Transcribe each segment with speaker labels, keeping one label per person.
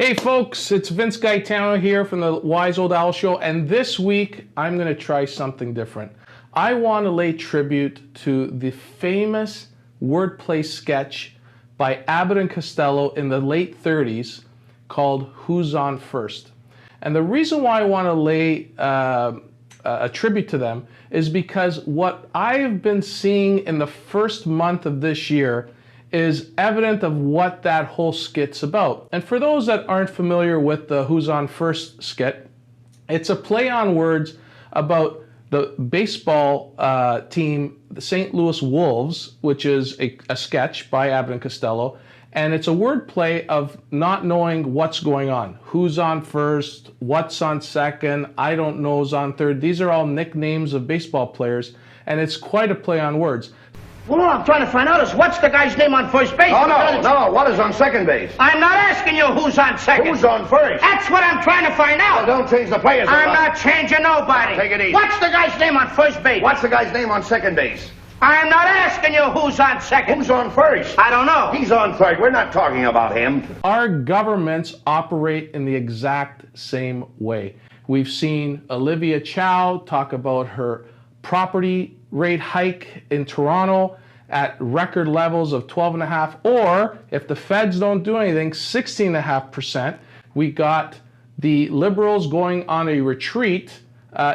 Speaker 1: Hey folks, it's Vince Gaetano here from the Wise Old Owl Show, and this week I'm going to try something different. I want to lay tribute to the famous wordplay sketch by Abbott and Costello in the late 30s called Who's On First? And the reason why I want to lay a tribute to them is because what I've been seeing in the first month of this year is evident of what that whole skit's about. And for those that aren't familiar with the Who's On First skit, it's a play on words about the baseball team, the St. Louis Wolves, which is a sketch by Abbott and Costello, and it's a word play of not knowing what's going on. Who's on first, what's on second, I don't know's on third. These are all nicknames of baseball players, and it's quite a play on words.
Speaker 2: Well, all I'm trying to find out is what's the guy's name on first base?
Speaker 3: No, what is on second base?
Speaker 2: I'm not asking you who's on second.
Speaker 3: Who's on first?
Speaker 2: That's what I'm trying to find out.
Speaker 3: Well, don't change the players.
Speaker 2: I'm not changing nobody.
Speaker 3: Take it easy.
Speaker 2: What's the guy's name on first base?
Speaker 3: What's the guy's name on second base?
Speaker 2: I'm not asking you who's on second.
Speaker 3: Who's on first?
Speaker 2: I don't know.
Speaker 3: He's on third. We're not talking about him.
Speaker 1: Our governments operate in the exact same way. We've seen Olivia Chow talk about her property rate hike in Toronto at record levels of 12.5%, or if the feds don't do anything, 16.5%. We got the Liberals going on a retreat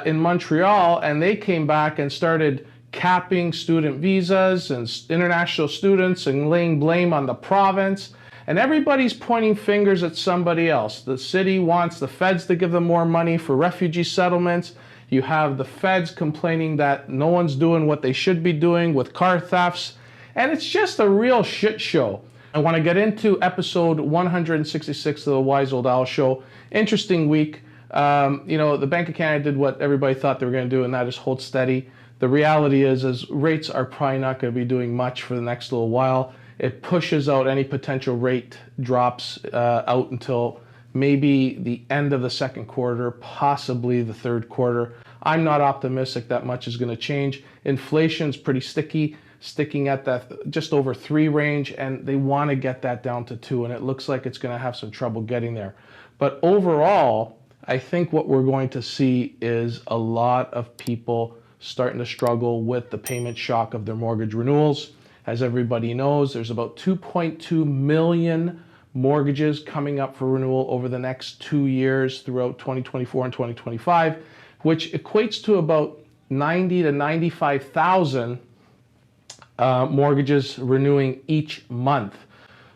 Speaker 1: in Montreal, and they came back and started capping student visas and international students and laying blame on the province. And everybody's pointing fingers at somebody else. The city wants the feds to give them more money for refugee settlements. You have the feds complaining that no one's doing what they should be doing with car thefts. And it's just a real shit show. I want to get into episode 166 of the Wise Old Owl Show. Interesting week. The Bank of Canada did what everybody thought they were going to do, and that is hold steady. The reality is rates are probably not going to be doing much for the next little while. It pushes out any potential rate drops out until maybe the end of the second quarter, possibly the third quarter. I'm not optimistic that much is going to change. Inflation's pretty sticky, sticking at that just over 3 range, and they want to get that down to 2, and it looks like it's going to have some trouble getting there. But overall, I think what we're going to see is a lot of people starting to struggle with the payment shock of their mortgage renewals. As everybody knows, there's about 2.2 million mortgages coming up for renewal over the next 2 years throughout 2024 and 2025, which equates to about 90 to 95,000 mortgages renewing each month.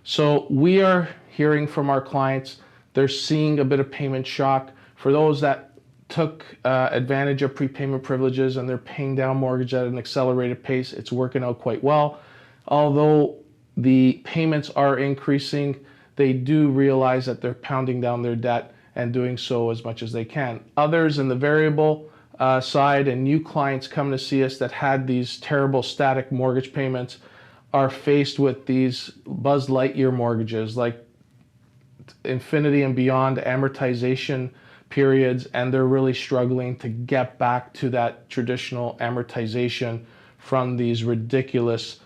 Speaker 1: So we are hearing from our clients, they're seeing a bit of payment shock. For those that took advantage of prepayment privileges and they're paying down mortgage at an accelerated pace, it's working out quite well. Although the payments are increasing, they do realize that they're pounding down their debt and doing so as much as they can. Others in the variable side and new clients come to see us that had these terrible static mortgage payments are faced with these Buzz Lightyear mortgages like infinity and beyond amortization periods, and they're really struggling to get back to that traditional amortization from these ridiculous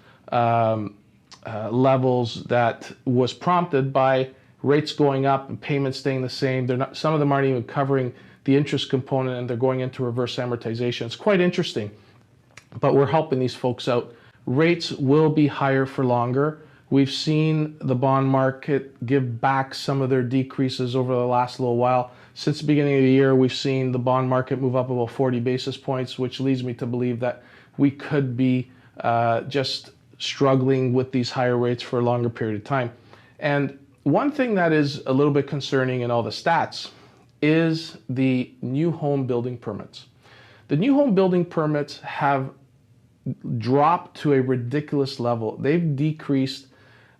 Speaker 1: levels that was prompted by rates going up and payments staying the same. Some of them aren't even covering the interest component, and they're going into reverse amortization. It's quite interesting, but we're helping these folks out. Rates will be higher for longer. We've seen the bond market give back some of their decreases over the last little while. Since the beginning of the year, we've seen the bond market move up about 40 basis points, which leads me to believe that we could be just struggling with these higher rates for a longer period of time. And one thing that is a little bit concerning in all the stats is the new home building permits. The new home building permits have dropped to a ridiculous level. They've decreased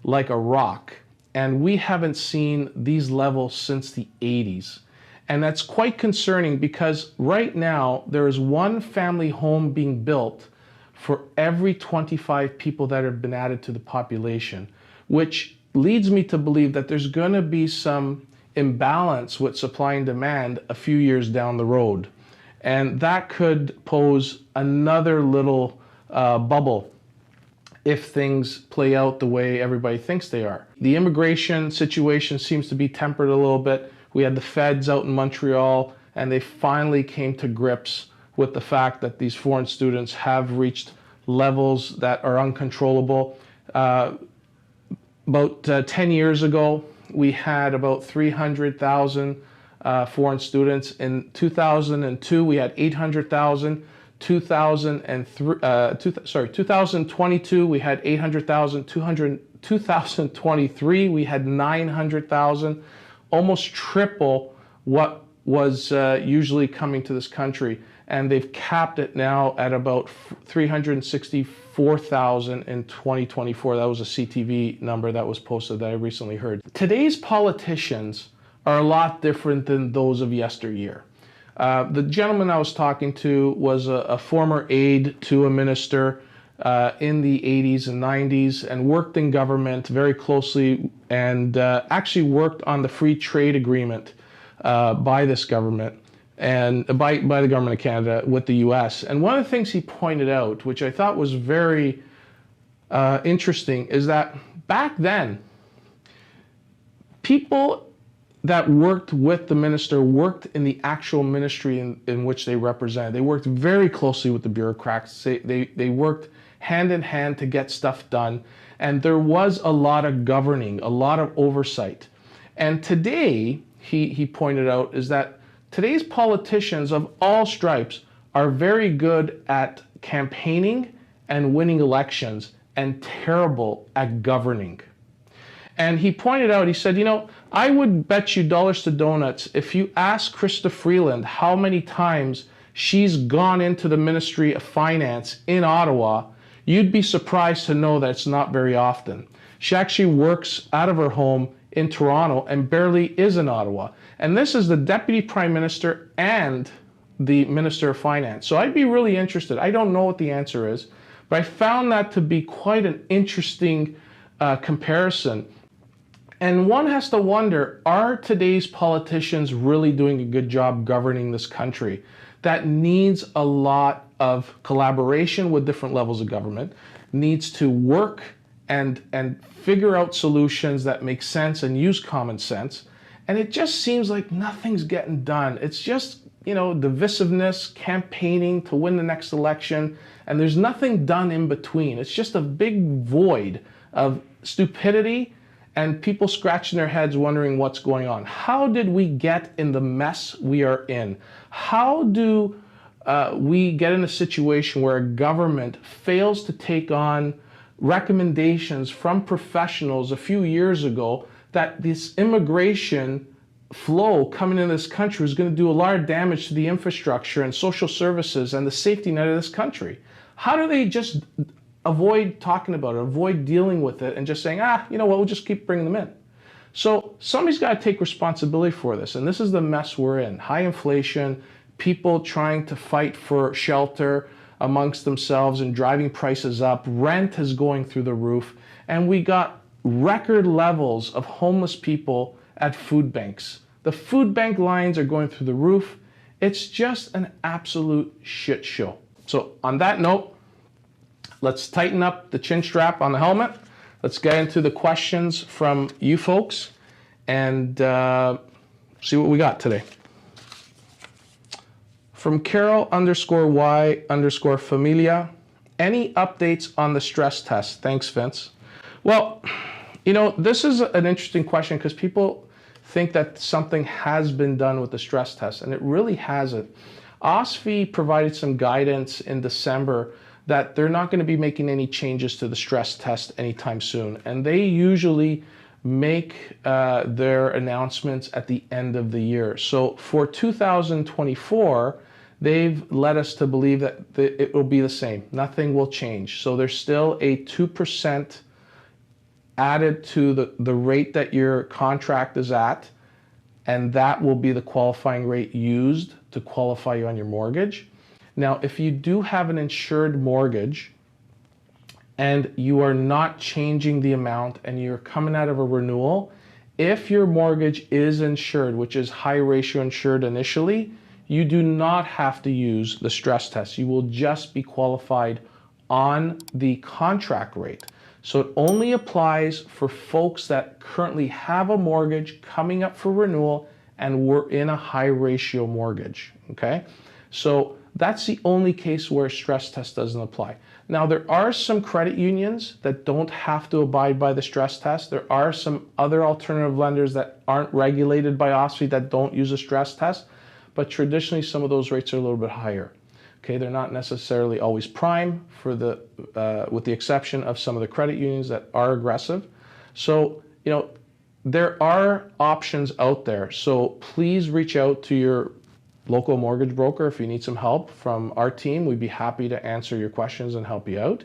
Speaker 1: like a rock, and we haven't seen these levels since the 80s. And that's quite concerning because right now there is one family home being built for every 25 people that have been added to the population, which leads me to believe that there's going to be some imbalance with supply and demand a few years down the road. And that could pose another little bubble. if things play out the way everybody thinks they are. The immigration situation seems to be tempered a little bit. We had the feds out in Montreal, and they finally came to grips with the fact that these foreign students have reached levels that are uncontrollable. About 10 years ago, we had about 300,000 foreign students. In 2002, we had 800,000. 2022, we had 800,000. 2023, we had 900,000, almost triple what was usually coming to this country. And they've capped it now at about 364,000 in 2024. That was a CTV number that was posted that I recently heard. Today's politicians are a lot different than those of yesteryear. The gentleman I was talking to was a former aide to a minister in the 80s and 90s and worked in government very closely and actually worked on the free trade agreement by this government and by the government of Canada with the US. And one of the things he pointed out, which I thought was very interesting, is that back then, people that worked with the minister worked in the actual ministry in which they represented. They worked very closely with the bureaucrats. They worked hand in hand to get stuff done. And there was a lot of governing, a lot of oversight. And today, he pointed out, is that today's politicians of all stripes are very good at campaigning and winning elections and terrible at governing. And he pointed out, he said, you know, I would bet you dollars to donuts if you ask Krista Freeland how many times she's gone into the Ministry of Finance in Ottawa, you'd be surprised to know that it's not very often. She actually works out of her home in Toronto and barely is in Ottawa. And this is the Deputy Prime Minister and the Minister of Finance. So I'd be really interested. I don't know what the answer is, but I found that to be quite an interesting comparison. And one has to wonder, are today's politicians really doing a good job governing this country? That needs a lot of collaboration with different levels of government, needs to work and figure out solutions that make sense and use common sense. And it just seems like nothing's getting done. It's just, you know, divisiveness, campaigning to win the next election, and there's nothing done in between. It's just a big void of stupidity and people scratching their heads wondering what's going on. How did we get in the mess we are in? How do we get in a situation where a government fails to take on recommendations from professionals a few years ago that this immigration flow coming into this country is going to do a lot of damage to the infrastructure and social services and the safety net of this country? How do they just avoid talking about it, avoid dealing with it, and just saying, you know what, we'll just keep bringing them in? So somebody's got to take responsibility for this, and this is the mess we're in. High inflation, people trying to fight for shelter amongst themselves and driving prices up. Rent is going through the roof, and we got record levels of homeless people at food banks. The food bank lines are going through the roof. It's just an absolute shit show. So on that note, let's tighten up the chin strap on the helmet. Let's get into the questions from you folks and see what we got today. From Carol_Y_Familia, any updates on the stress test? Thanks, Vince. Well, you know, this is an interesting question because people think that something has been done with the stress test, and it really hasn't. OSFI provided some guidance in December that they're not going to be making any changes to the stress test anytime soon. And they usually make their announcements at the end of the year. So for 2024, they've led us to believe that it will be the same. Nothing will change. So there's still a 2% added to the rate that your contract is at, and that will be the qualifying rate used to qualify you on your mortgage. Now, if you do have an insured mortgage and you are not changing the amount and you're coming out of a renewal, if your mortgage is insured, which is high ratio insured initially, you do not have to use the stress test. You will just be qualified on the contract rate. So it only applies for folks that currently have a mortgage coming up for renewal and we're in a high ratio mortgage, okay? So that's the only case where a stress test doesn't apply. Now, there are some credit unions that don't have to abide by the stress test. There are some other alternative lenders that aren't regulated by OSFI that don't use a stress test, but traditionally some of those rates are a little bit higher. Okay, they're not necessarily always prime for with the exception of some of the credit unions that are aggressive. So, there are options out there. So please reach out to your local mortgage broker if you need some help from our team. We'd be happy to answer your questions and help you out.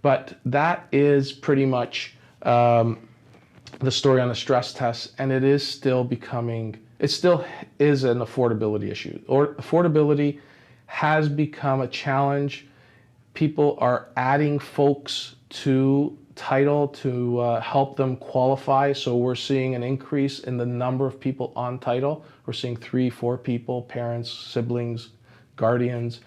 Speaker 1: But that is pretty much the story on the stress test, and it still is an affordability issue. Or affordability has become a challenge. People are adding folks to title to help them qualify. So we're seeing an increase in the number of people on title. We're seeing 3, 4 people, parents, siblings, guardians,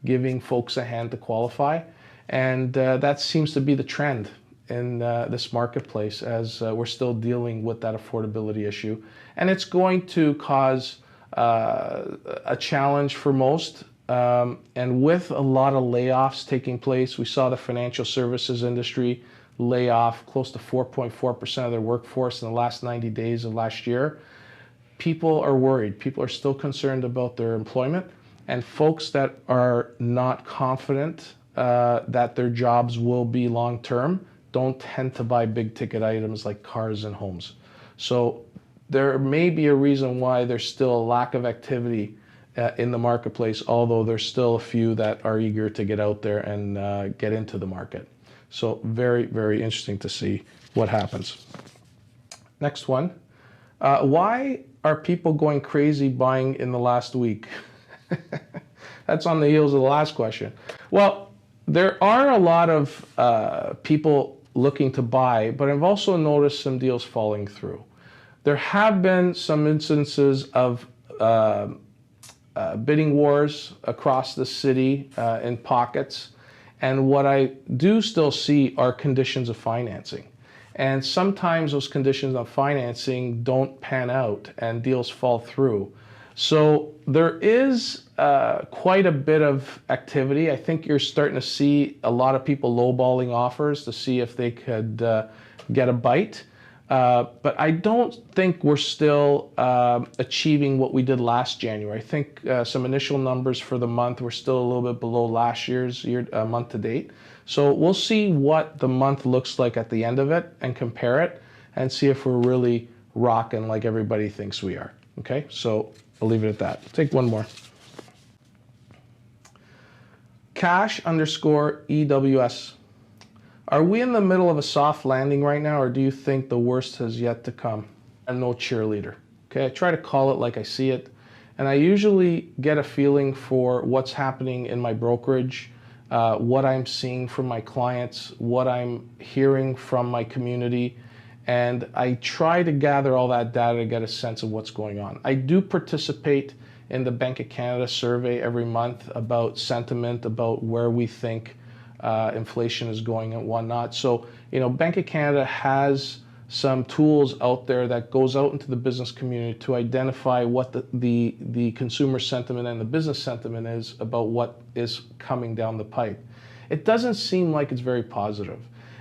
Speaker 1: giving folks a hand to qualify. And that seems to be the trend in this marketplace as we're still dealing with that affordability issue. And it's going to cause a challenge for most. And with a lot of layoffs taking place, we saw the financial services industry lay off close to 4.4% of their workforce in the last 90 days of last year. People are worried. People are still concerned about their employment. And folks that are not confident that their jobs will be long-term don't tend to buy big ticket items like cars and homes. So there may be a reason why there's still a lack of activity in the marketplace, although there's still a few that are eager to get out there and get into the market. So very, very interesting to see what happens. Next one. Why are people going crazy buying in the last week? That's on the heels of the last question. Well, there are a lot of people looking to buy, but I've also noticed some deals falling through. There have been some instances of bidding wars across the city in pockets. And what I do still see are conditions of financing. And sometimes those conditions of financing don't pan out and deals fall through. So there is quite a bit of activity. I think you're starting to see a lot of people lowballing offers to see if they could get a bite. But I don't think we're still achieving what we did last January. I think some initial numbers for the month were still a little bit below last year's month to date. So we'll see what the month looks like at the end of it and compare it and see if we're really rocking like everybody thinks we are. Okay, so I'll leave it at that. Take one more. Cash_EWS. Are we in the middle of a soft landing right now, or do you think the worst has yet to come? I'm no cheerleader. Okay, I try to call it like I see it, and I usually get a feeling for what's happening in my brokerage, what I'm seeing from my clients, what I'm hearing from my community, and I try to gather all that data to get a sense of what's going on. I do participate in the Bank of Canada survey every month about sentiment, about where we think inflation is going and whatnot. So, Bank of Canada has some tools out there that goes out into the business community to identify what the consumer sentiment and the business sentiment is about what is coming down the pipe. It doesn't seem like it's very positive.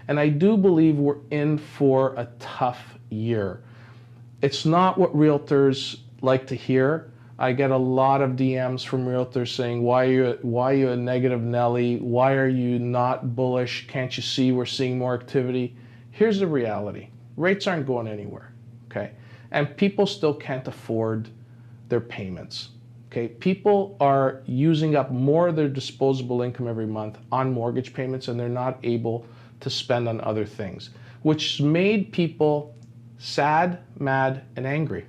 Speaker 1: And I do believe we're in for a tough year. It's not what realtors like to hear. I get a lot of DMs from realtors saying, why are you a negative Nelly? Why are you not bullish? Can't you see we're seeing more activity? Here's the reality. Rates aren't going anywhere, okay? And people still can't afford their payments, okay? People are using up more of their disposable income every month on mortgage payments, and they're not able to spend on other things, which made people sad, mad, and angry.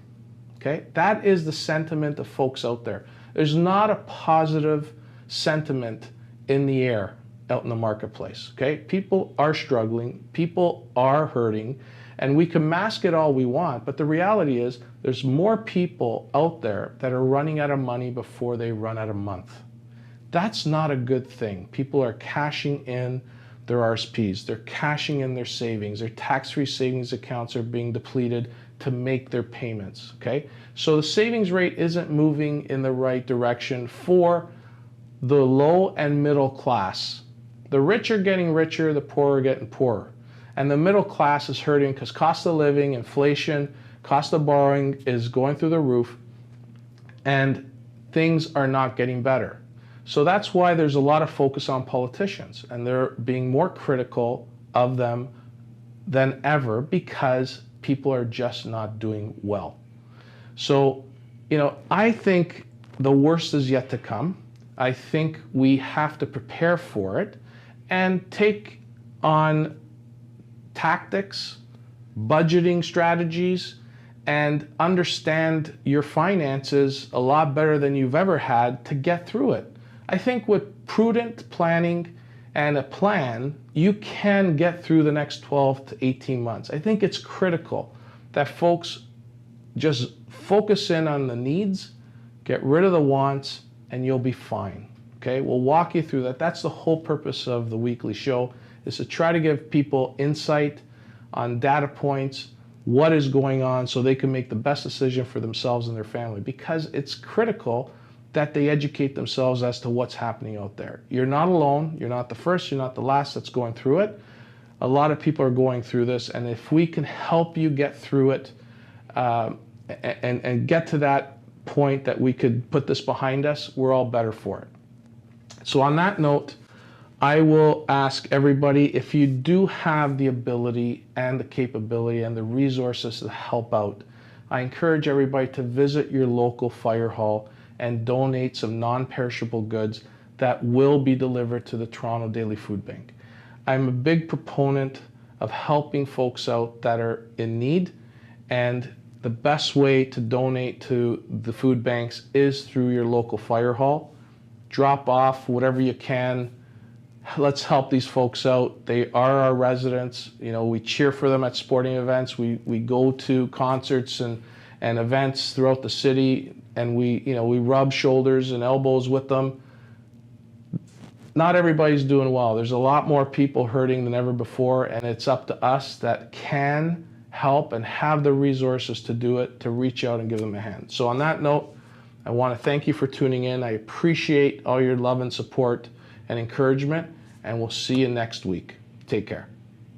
Speaker 1: Okay, that is the sentiment of folks out there. There's not a positive sentiment in the air out in the marketplace. Okay, people are struggling, people are hurting, and we can mask it all we want, but the reality is there's more people out there that are running out of money before they run out of month. That's not a good thing. People are cashing in their RSPs, they're cashing in their savings, their tax-free savings accounts are being depleted to make their payments, okay? So the savings rate isn't moving in the right direction for the low and middle class. The rich are getting richer, the poor are getting poorer. And the middle class is hurting because cost of living, inflation, cost of borrowing is going through the roof, and things are not getting better. So that's why there's a lot of focus on politicians, and they're being more critical of them than ever because people are just not doing well. So, I think the worst is yet to come. I think we have to prepare for it and take on tactics, budgeting strategies, and understand your finances a lot better than you've ever had to get through it. I think with prudent planning and a plan, you can get through the next 12 to 18 months. I think it's critical that folks just focus in on the needs, get rid of the wants, and you'll be fine. Okay, we'll walk you through that. That's the whole purpose of the weekly show, is to try to give people insight on data points, what is going on, so they can make the best decision for themselves and their family, because it's critical that they educate themselves as to what's happening out there. You're not alone. You're not the first. You're not the last that's going through it. A lot of people are going through this, and if we can help you get through it and get to that point that we could put this behind us, we're all better for it. So on that note, I will ask everybody, if you do have the ability and the capability and the resources to help out, I encourage everybody to visit your local fire hall and donate some non-perishable goods that will be delivered to the Toronto Daily Food Bank. I'm a big proponent of helping folks out that are in need, and the best way to donate to the food banks is through your local fire hall. Drop off whatever you can. Let's help these folks out. They are our residents. We cheer for them at sporting events. We go to concerts and events throughout the city, and we rub shoulders and elbows with them. Not everybody's doing well. There's a lot more people hurting than ever before, and it's up to us that can help and have the resources to do it, to reach out and give them a hand. So on that note, I want to thank you for tuning in. I appreciate all your love and support and encouragement, and we'll see you next week. Take care.